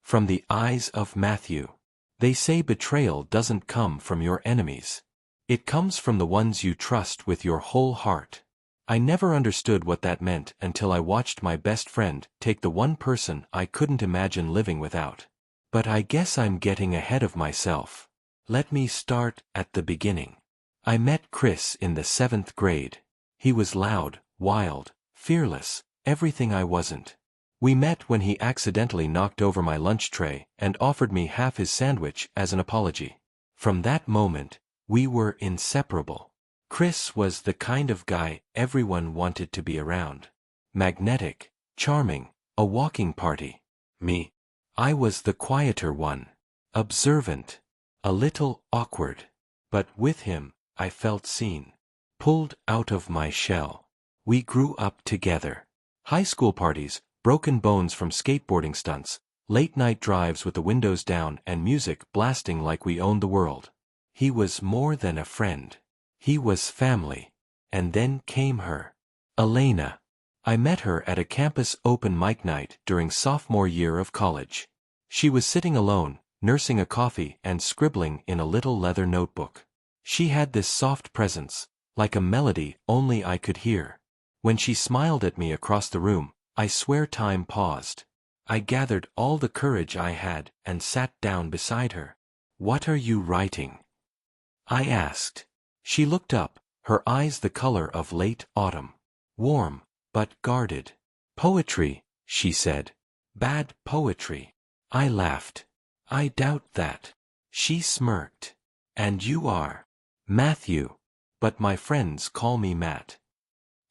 From the eyes of Matthew. They say betrayal doesn't come from your enemies. It comes from the ones you trust with your whole heart. I never understood what that meant until I watched my best friend take the one person I couldn't imagine living without. But I guess I'm getting ahead of myself. Let me start at the beginning. I met Chris in the 7th grade. He was loud, wild, fearless, everything I wasn't. We met when he accidentally knocked over my lunch tray and offered me half his sandwich as an apology. From that moment, we were inseparable. Chris was the kind of guy everyone wanted to be around. Magnetic, charming, a walking party. Me. I was the quieter one. Observant. A little awkward. But with him, I felt seen. Pulled out of my shell. We grew up together. High school parties, broken bones from skateboarding stunts, late-night drives with the windows down and music blasting like we owned the world. He was more than a friend. He was family. And then came her. Elena. I met her at a campus open mic night during sophomore year of college. She was sitting alone, nursing a coffee and scribbling in a little leather notebook. She had this soft presence, like a melody only I could hear. When she smiled at me across the room, I swear time paused. I gathered all the courage I had and sat down beside her. "What are you writing?" I asked. She looked up, her eyes the color of late autumn. Warm, but guarded. "Poetry," she said. "Bad poetry." I laughed. "I doubt that." She smirked. "And you are?" "Matthew. But my friends call me Matt."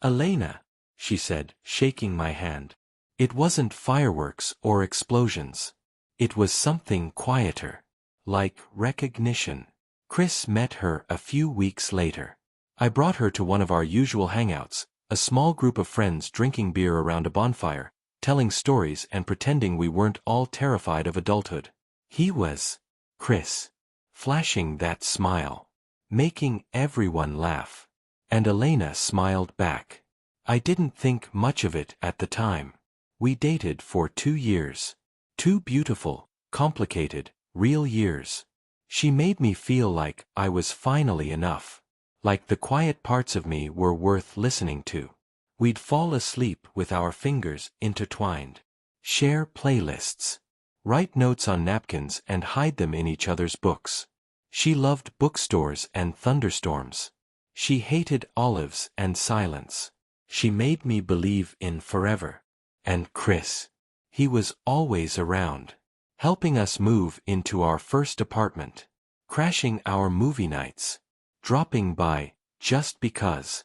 "Elena," she said, shaking my hand. It wasn't fireworks or explosions. It was something quieter. Like recognition. Chris met her a few weeks later. I brought her to one of our usual hangouts, a small group of friends drinking beer around a bonfire, telling stories and pretending we weren't all terrified of adulthood. He was Chris. Flashing that smile. Making everyone laugh. And Elena smiled back. I didn't think much of it at the time. We dated for 2 years. 2 beautiful, complicated, real years. She made me feel like I was finally enough. Like the quiet parts of me were worth listening to. We'd fall asleep with our fingers intertwined. Share playlists. Write notes on napkins and hide them in each other's books. She loved bookstores and thunderstorms. She hated olives and silence. She made me believe in forever. And Chris. He was always around. Helping us move into our first apartment. Crashing our movie nights. Dropping by, just because.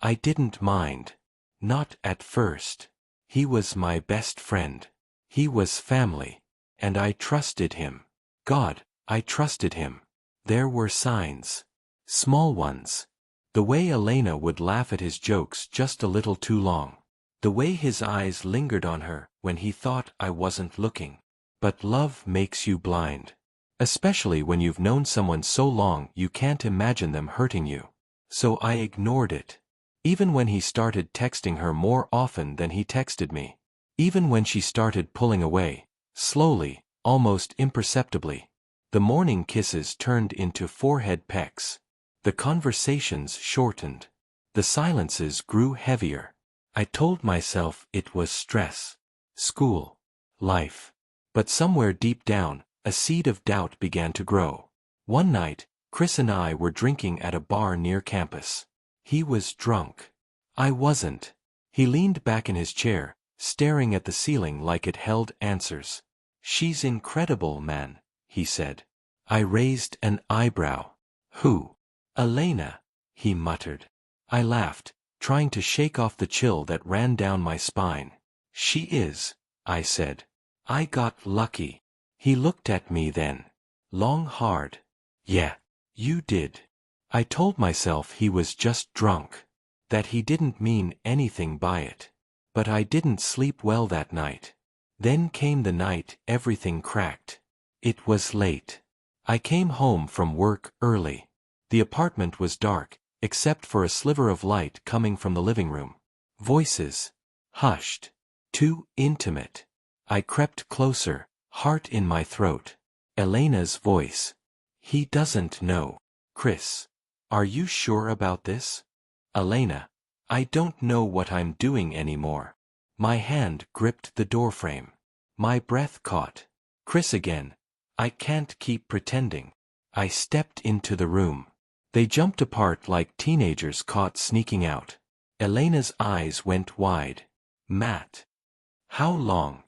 I didn't mind. Not at first. He was my best friend. He was family. And I trusted him. God, I trusted him. There were signs. Small ones. The way Elena would laugh at his jokes just a little too long. The way his eyes lingered on her when he thought I wasn't looking. But love makes you blind. Especially when you've known someone so long you can't imagine them hurting you. So I ignored it. Even when he started texting her more often than he texted me. Even when she started pulling away, slowly, almost imperceptibly. The morning kisses turned into forehead pecks. The conversations shortened. The silences grew heavier. I told myself it was stress. School. Life. But somewhere deep down, a seed of doubt began to grow. One night, Chris and I were drinking at a bar near campus. He was drunk. I wasn't. He leaned back in his chair, staring at the ceiling like it held answers. "She's incredible, man," he said. I raised an eyebrow. "Who?" "Elena," he muttered. I laughed, trying to shake off the chill that ran down my spine. "She is," I said. "I got lucky." He looked at me then. Long hard. "Yeah, you did." I told myself he was just drunk. That he didn't mean anything by it. But I didn't sleep well that night. Then came the night everything cracked. It was late. I came home from work early. The apartment was dark, except for a sliver of light coming from the living room. Voices. Hushed. Too intimate. I crept closer, Heart in my throat. Elena's voice. He doesn't know. Chris. Are you sure about this? Elena. I don't know what I'm doing anymore. My hand gripped the doorframe. My breath caught. Chris again. I can't keep pretending. I stepped into the room. They jumped apart like teenagers caught sneaking out. Elena's eyes went wide. Matt. How long?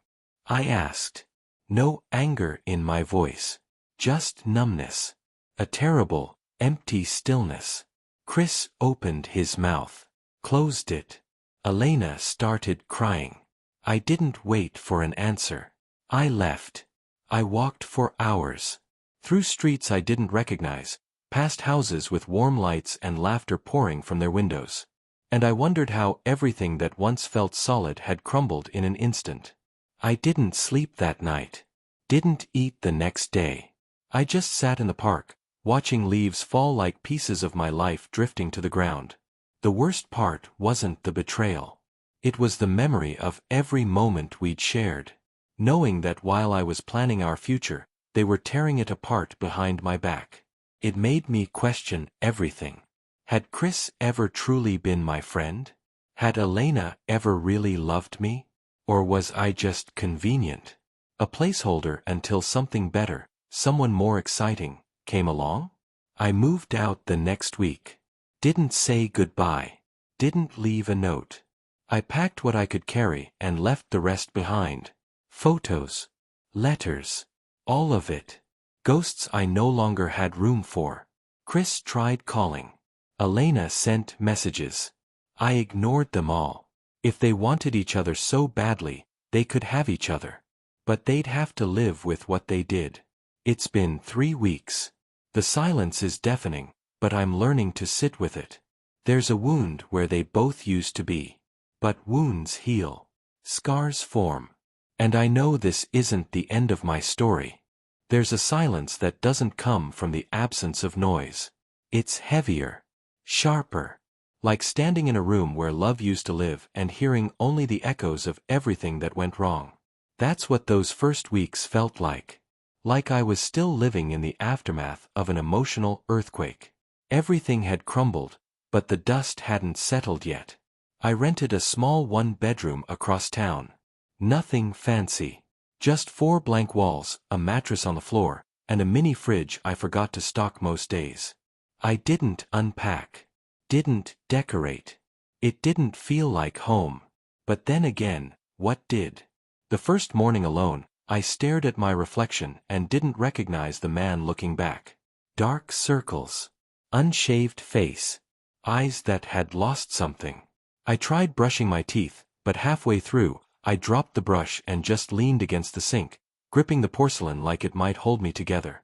I asked. No anger in my voice. Just numbness. A terrible, empty stillness. Chris opened his mouth. Closed it. Elena started crying. I didn't wait for an answer. I left. I walked for hours. Through streets I didn't recognize, past houses with warm lights and laughter pouring from their windows. And I wondered how everything that once felt solid had crumbled in an instant. I didn't sleep that night. Didn't eat the next day. I just sat in the park, watching leaves fall like pieces of my life drifting to the ground. The worst part wasn't the betrayal. It was the memory of every moment we'd shared. Knowing that while I was planning our future, they were tearing it apart behind my back. It made me question everything. Had Chris ever truly been my friend? Had Elena ever really loved me? Or was I just convenient? A placeholder until something better, someone more exciting, came along? I moved out the next week. Didn't say goodbye. Didn't leave a note. I packed what I could carry and left the rest behind. Photos. Letters. All of it. Ghosts I no longer had room for. Chris tried calling. Elena sent messages. I ignored them all. If they wanted each other so badly, they could have each other. But they'd have to live with what they did. It's been 3 weeks. The silence is deafening, but I'm learning to sit with it. There's a wound where they both used to be. But wounds heal. Scars form. And I know this isn't the end of my story. There's a silence that doesn't come from the absence of noise. It's heavier. Sharper. Like standing in a room where love used to live and hearing only the echoes of everything that went wrong. That's what those first weeks felt like. Like I was still living in the aftermath of an emotional earthquake. Everything had crumbled, but the dust hadn't settled yet. I rented a small one-bedroom across town. Nothing fancy. Just 4 blank walls, a mattress on the floor, and a mini fridge I forgot to stock most days. I didn't unpack. Didn't decorate. It didn't feel like home. But then again, what did? The first morning alone, I stared at my reflection and didn't recognize the man looking back. Dark circles. Unshaved face. Eyes that had lost something. I tried brushing my teeth, but halfway through, I dropped the brush and just leaned against the sink, gripping the porcelain like it might hold me together.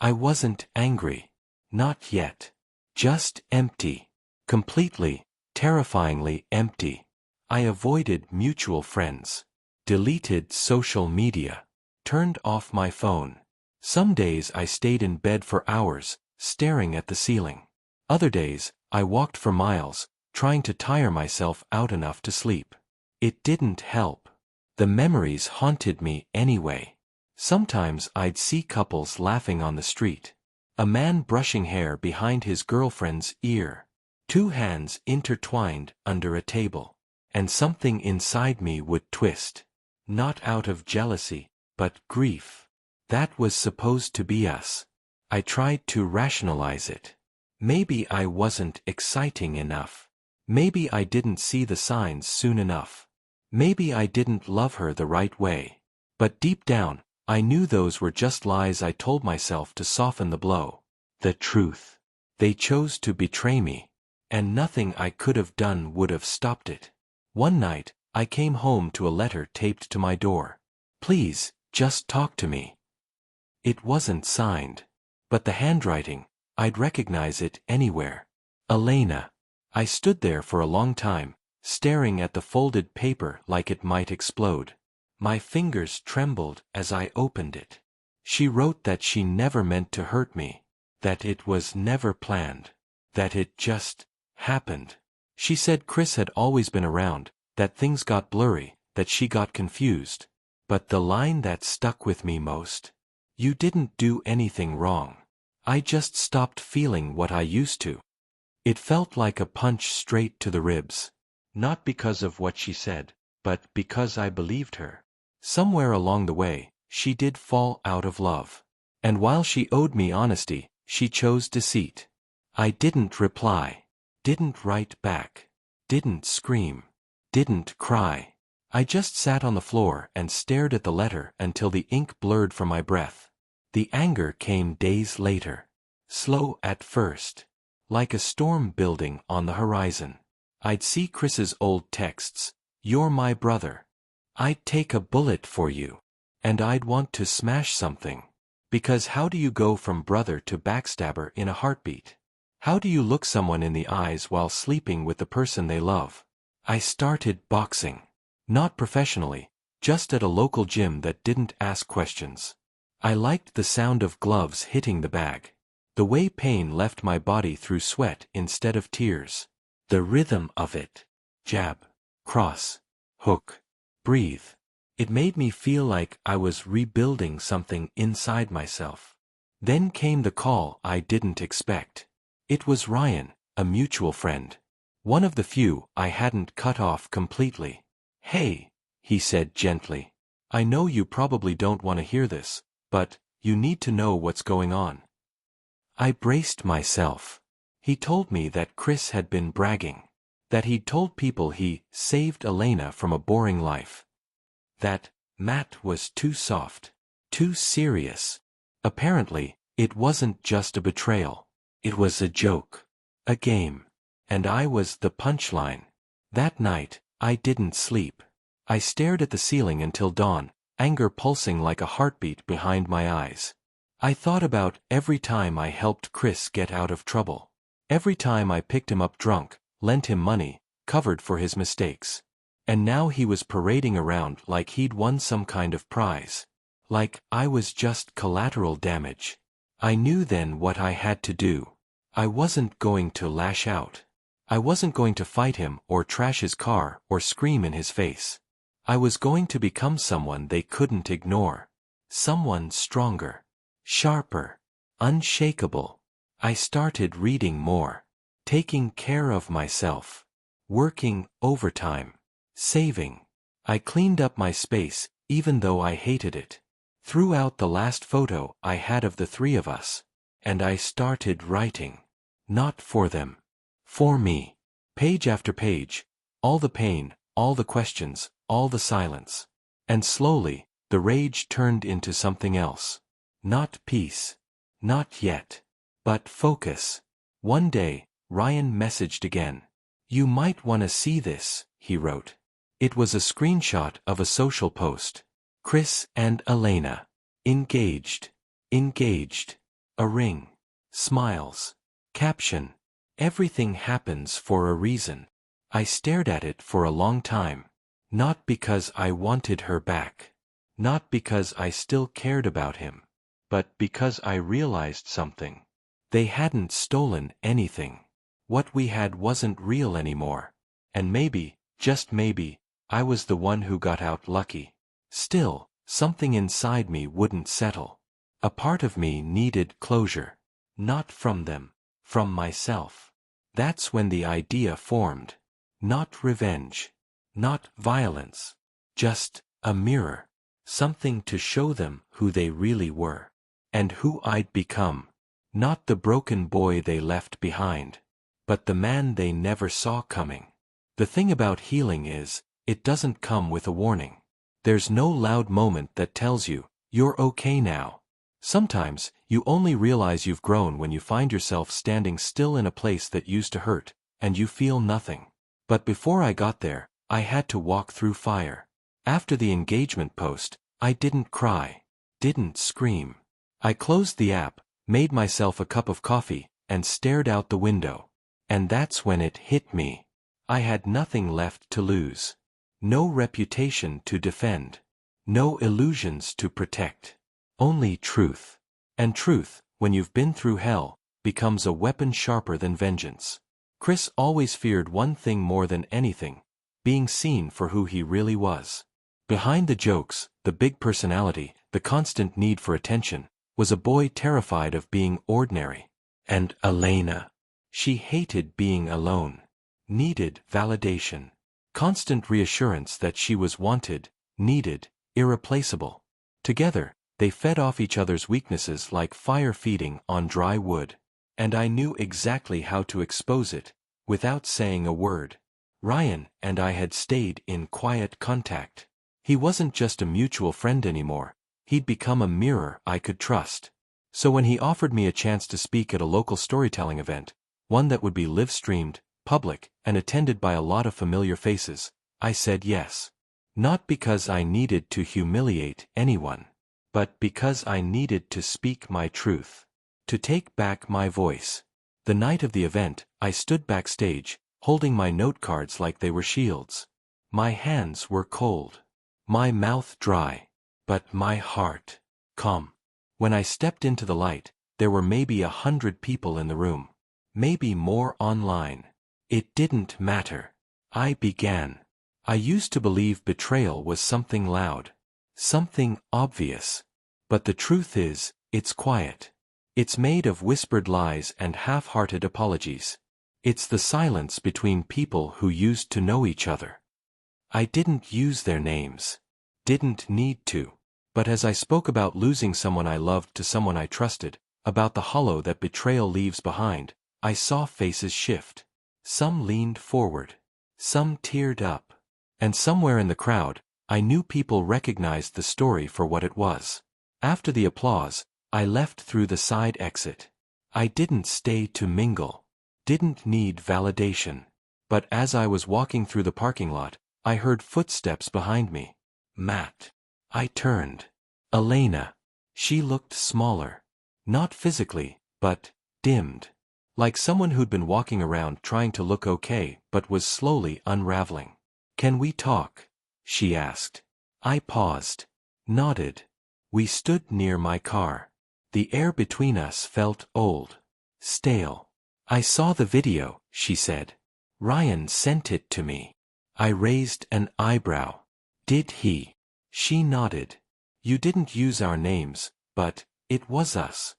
I wasn't angry. Not yet. Just empty. Completely, terrifyingly empty. I avoided mutual friends. Deleted social media. Turned off my phone. Some days I stayed in bed for hours, staring at the ceiling. Other days, I walked for miles, trying to tire myself out enough to sleep. It didn't help. The memories haunted me anyway. Sometimes I'd see couples laughing on the street. A man brushing hair behind his girlfriend's ear. 2 hands intertwined under a table. And something inside me would twist. Not out of jealousy, but grief. That was supposed to be us. I tried to rationalize it. Maybe I wasn't exciting enough. Maybe I didn't see the signs soon enough. Maybe I didn't love her the right way. But deep down, I knew those were just lies I told myself to soften the blow. The truth. They chose to betray me. And nothing I could have done would have stopped it. One night, I came home to a letter taped to my door. Please, just talk to me. It wasn't signed. But the handwriting, I'd recognize it anywhere. Elena. I stood there for a long time, staring at the folded paper like it might explode. My fingers trembled as I opened it. She wrote that she never meant to hurt me. That it was never planned. That it just happened. She said Chris had always been around, that things got blurry, that she got confused. But the line that stuck with me most. You didn't do anything wrong. I just stopped feeling what I used to. It felt like a punch straight to the ribs. Not because of what she said, but because I believed her. Somewhere along the way, she did fall out of love. And while she owed me honesty, she chose deceit. I didn't reply. Didn't write back. Didn't scream. Didn't cry. I just sat on the floor and stared at the letter until the ink blurred from my breath. The anger came days later. Slow at first. Like a storm building on the horizon. I'd see Chris's old texts. You're my brother. I'd take a bullet for you. And I'd want to smash something. Because how do you go from brother to backstabber in a heartbeat? How do you look someone in the eyes while sleeping with the person they love? I started boxing. Not professionally, just at a local gym that didn't ask questions. I liked the sound of gloves hitting the bag. The way pain left my body through sweat instead of tears. The rhythm of it. Jab. Cross. Hook. Breathe. It made me feel like I was rebuilding something inside myself. Then came the call I didn't expect. It was Ryan, a mutual friend. One of the few I hadn't cut off completely. Hey, he said gently. I know you probably don't want to hear this, but you need to know what's going on. I braced myself. He told me that Chris had been bragging. That he'd told people he saved Elena from a boring life. That Matt was too soft. Too serious. Apparently, it wasn't just a betrayal. It was a joke. A game. And I was the punchline. That night, I didn't sleep. I stared at the ceiling until dawn, anger pulsing like a heartbeat behind my eyes. I thought about every time I helped Chris get out of trouble. Every time I picked him up drunk, lent him money, covered for his mistakes. And now he was parading around like he'd won some kind of prize. Like I was just collateral damage. I knew then what I had to do. I wasn't going to lash out. I wasn't going to fight him or trash his car or scream in his face. I was going to become someone they couldn't ignore. Someone stronger. Sharper. Unshakable. I started reading more. Taking care of myself. Working overtime. Saving. I cleaned up my space, even though I hated it. Threw out the last photo I had of the three of us. And I started writing. Not for them. For me. Page after page. All the pain, all the questions, all the silence. And slowly, the rage turned into something else. Not peace. Not yet. But focus. One day, Ryan messaged again. You might want to see this, he wrote. It was a screenshot of a social post. Chris and Elena. Engaged. Engaged. A ring. Smiles. Caption. Everything happens for a reason. I stared at it for a long time. Not because I wanted her back. Not because I still cared about him. But because I realized something. They hadn't stolen anything. What we had wasn't real anymore. And maybe, just maybe, I was the one who got out lucky. Still, something inside me wouldn't settle. A part of me needed closure. Not from them. From myself. That's when the idea formed. Not revenge. Not violence. Just a mirror. Something to show them who they really were. And who I'd become. Not the broken boy they left behind. But the man they never saw coming. The thing about healing is, it doesn't come with a warning. There's no loud moment that tells you, you're okay now. Sometimes, you only realize you've grown when you find yourself standing still in a place that used to hurt, and you feel nothing. But before I got there, I had to walk through fire. After the engagement post, I didn't cry. Didn't scream. I closed the app, made myself a cup of coffee, and stared out the window. And that's when it hit me. I had nothing left to lose. No reputation to defend. No illusions to protect. Only truth. And truth, when you've been through hell, becomes a weapon sharper than vengeance. Chris always feared one thing more than anything, being seen for who he really was. Behind the jokes, the big personality, the constant need for attention, was a boy terrified of being ordinary. And Elena. She hated being alone. Needed validation. Constant reassurance that she was wanted, needed, irreplaceable. Together, they fed off each other's weaknesses like fire feeding on dry wood. And I knew exactly how to expose it, without saying a word. Ryan and I had stayed in quiet contact. He wasn't just a mutual friend anymore, he'd become a mirror I could trust. So when he offered me a chance to speak at a local storytelling event, one that would be live-streamed, public, and attended by a lot of familiar faces, I said yes. Not because I needed to humiliate anyone, but because I needed to speak my truth. To take back my voice. The night of the event, I stood backstage, holding my note cards like they were shields. My hands were cold. My mouth dry. But my heart calm. When I stepped into the light, there were maybe 100 people in the room. Maybe more online. It didn't matter. I began. I used to believe betrayal was something loud. Something obvious. But the truth is, it's quiet. It's made of whispered lies and half-hearted apologies. It's the silence between people who used to know each other. I didn't use their names. Didn't need to. But as I spoke about losing someone I loved to someone I trusted, about the hollow that betrayal leaves behind, I saw faces shift. Some leaned forward. Some teared up. And somewhere in the crowd, I knew people recognized the story for what it was. After the applause, I left through the side exit. I didn't stay to mingle. Didn't need validation. But as I was walking through the parking lot, I heard footsteps behind me. Matt. I turned. Elena. She looked smaller. Not physically, but dimmed. Like someone who'd been walking around trying to look okay but was slowly unraveling. "Can we talk?" she asked. I paused. Nodded. We stood near my car. The air between us felt old. Stale. "I saw the video," she said. "Ryan sent it to me." I raised an eyebrow. "Did he?" She nodded. "You didn't use our names, but it was us."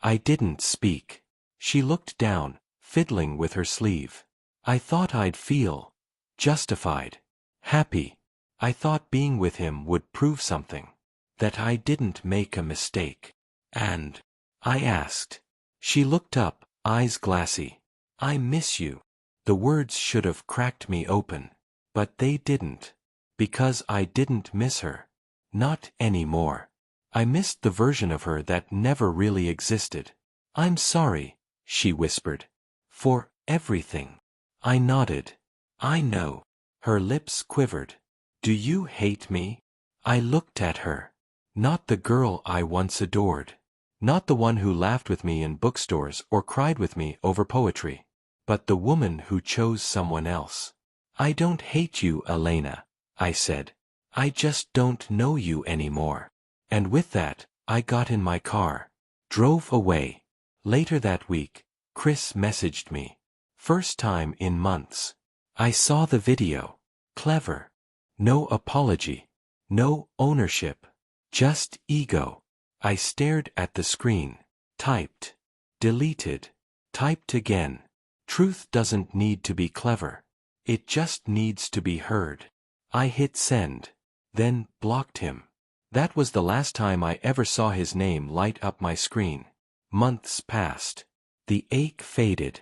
I didn't speak. She looked down, fiddling with her sleeve. I thought I'd feel justified. Happy. I thought being with him would prove something. That I didn't make a mistake. "And?" I asked. She looked up, eyes glassy. "I miss you." The words should have cracked me open. But they didn't. Because I didn't miss her. Not anymore. I missed the version of her that never really existed. "I'm sorry," she whispered. "For everything." I nodded. "I know." Her lips quivered. "Do you hate me?" I looked at her. Not the girl I once adored. Not the one who laughed with me in bookstores or cried with me over poetry. But the woman who chose someone else. "I don't hate you, Elena," I said. "I just don't know you anymore." And with that, I got in my car. Drove away. Later that week, Chris messaged me. First time in months. "I saw the video. Clever. No apology. No ownership. Just ego." I stared at the screen. Typed. Deleted. Typed again. Truth doesn't need to be clever. It just needs to be heard. I hit send. Then blocked him. That was the last time I ever saw his name light up my screen. Months passed. The ache faded.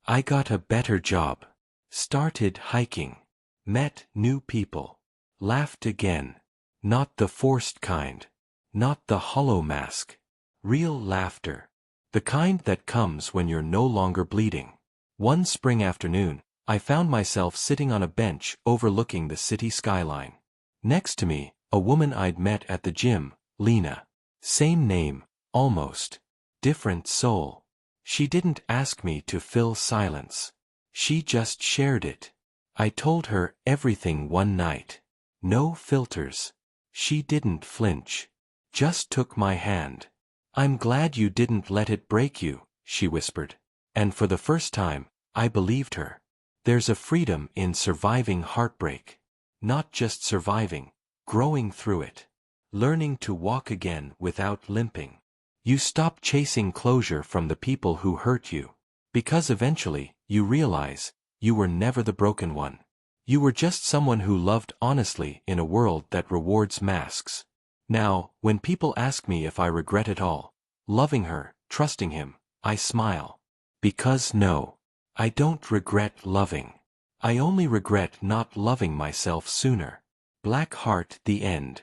I got a better job. Started hiking. Met new people. Laughed again. Not the forced kind. Not the hollow mask. Real laughter. The kind that comes when you're no longer bleeding. One spring afternoon, I found myself sitting on a bench overlooking the city skyline. Next to me, a woman I'd met at the gym, Lena. Same name, almost. Different soul. She didn't ask me to fill silence. She just shared it. I told her everything one night. No filters. She didn't flinch. Just took my hand. "I'm glad you didn't let it break you," she whispered. And for the first time, I believed her. There's a freedom in surviving heartbreak. Not just surviving, growing through it. Learning to walk again without limping. You stop chasing closure from the people who hurt you. Because eventually, you realize, you were never the broken one. You were just someone who loved honestly in a world that rewards masks. Now, when people ask me if I regret it all, loving her, trusting him, I smile. Because no, I don't regret loving. I only regret not loving myself sooner. Black Heart, the end.